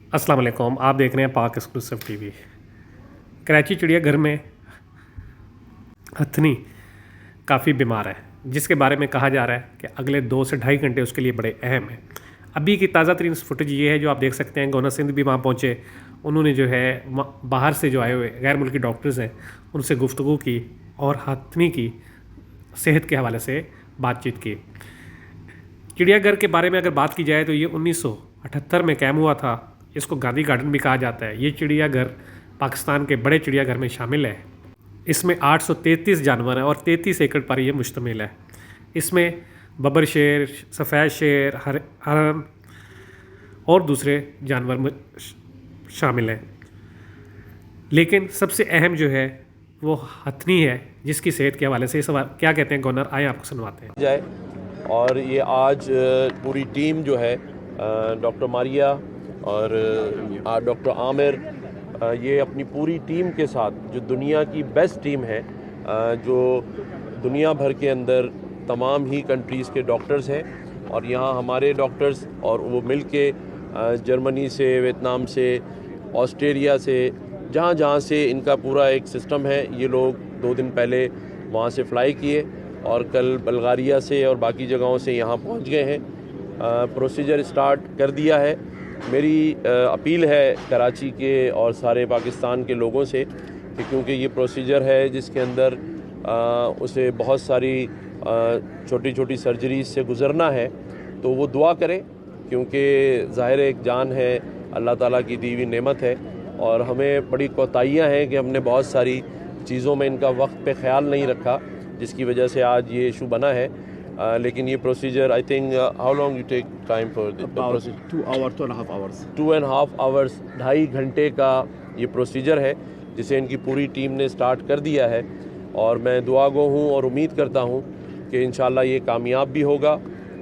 अस्सलाम वालेकुम। आप देख रहे हैं पाक एक्सक्लूसिव टीवी। कराची चिड़ियाघर में हथनी काफ़ी बीमार है, जिसके बारे में कहा जा रहा है कि अगले 2 से ढाई घंटे उसके लिए बड़े अहम हैं। अभी की ताज़ा तरीन फुटेज ये है जो आप देख सकते हैं। गवर्नर सिंध भी वहाँ पहुँचे। उन्होंने जो है बाहर से जो आए हुए गैर मुल्की डॉक्टर्स हैं उनसे गुफ्तगू की और हथनी की सेहत के हवाले से बातचीत की। चिड़ियाघर के बारे में अगर बात की जाए तो ये 1978 में कायम हुआ था। इसको गांधी गार्डन भी कहा जाता है। ये चिड़ियाघर पाकिस्तान के बड़े चिड़ियाघर में शामिल है। इसमें 833 जानवर हैं और 33 एकड़ पर यह मुश्तमिल है। इसमें बबर शेर, सफ़ेद शेर, हरन और दूसरे जानवर शामिल हैं। लेकिन सबसे अहम जो है वो हथनी है, जिसकी सेहत के हवाले से सवाल क्या कहते हैं गवर्नर, आए आपको सुनवाते हैं। जाए और ये आज पूरी टीम जो है डॉक्टर मारिया और डॉक्टर आमिर, ये अपनी पूरी टीम के साथ, जो दुनिया की बेस्ट टीम है, जो दुनिया भर के अंदर तमाम ही कंट्रीज़ के डॉक्टर्स हैं और यहाँ हमारे डॉक्टर्स और वो मिल के जर्मनी से, वियतनाम से, ऑस्ट्रेलिया से, जहाँ जहाँ से इनका पूरा एक सिस्टम है, ये लोग 2 दिन पहले वहाँ से फ़्लाई किए और कल बल्गारिया से और बाकी जगहों से यहाँ पहुँच गए हैं। प्रोसीजर स्टार्ट कर दिया है। मेरी अपील है कराची के और सारे पाकिस्तान के लोगों से कि क्योंकि ये प्रोसीजर है जिसके अंदर उसे बहुत सारी छोटी छोटी सर्जरीज से गुज़रना है, तो वो दुआ करें, क्योंकि ज़ाहिर एक जान है, अल्लाह ताला की दी हुई नेमत है और हमें बड़ी कोताहियाँ हैं कि हमने बहुत सारी चीज़ों में इनका वक्त पे ख्याल नहीं रखा, जिसकी वजह से आज ये इशू बना है। लेकिन ये procedure, I think, how long you take time for this procedure? 2.5 hours. 2.5 hours, 2.5 घंटे का ये प्रोसीजर है जिसे इनकी पूरी टीम ने स्टार्ट कर दिया है और मैं दुआ गो हूँ और उम्मीद करता हूँ कि इंशाल्लाह ये कामयाब भी होगा।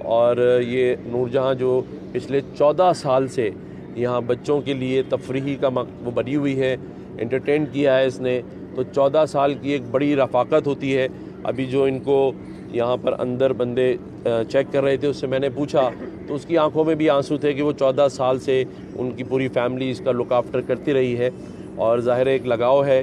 और ये नूरजहाँ जो पिछले 14 साल से यहाँ बच्चों के लिए तफरीही का वो बनी हुई है, एंटरटेन किया है इसने, तो 14 साल की एक बड़ी रफ़ाकत होती है। अभी जो इनको यहाँ पर अंदर बंदे चेक कर रहे थे, उससे मैंने पूछा तो उसकी आंखों में भी आंसू थे कि वो 14 साल से उनकी पूरी फैमिली इसका लुक आफ्टर करती रही है और ज़ाहिर एक लगाव है।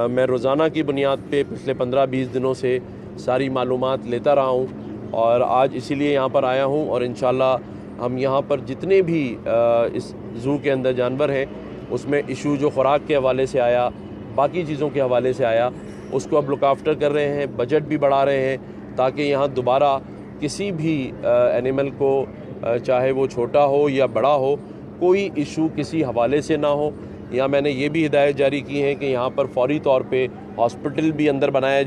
मैं रोज़ाना की बुनियाद पे पिछले 15-20 दिनों से सारी मालूमात लेता रहा हूँ और आज इसीलिए यहाँ पर आया हूँ और इंशाल्लाह हम यहाँ पर जितने भी इस ज़ू के अंदर जानवर हैं, उसमें इशू जो ख़ुराक के हवाले से आया, बाकी चीज़ों के हवाले से आया, उसको अब लुक आफ्टर कर रहे हैं, बजट भी बढ़ा रहे हैं ताकि यहाँ दोबारा किसी भी एनिमल को, चाहे वो छोटा हो या बड़ा हो, कोई इशू किसी हवाले से ना हो। या मैंने ये भी हिदायत जारी की है कि यहाँ पर फौरी तौर पे हॉस्पिटल भी अंदर बनाया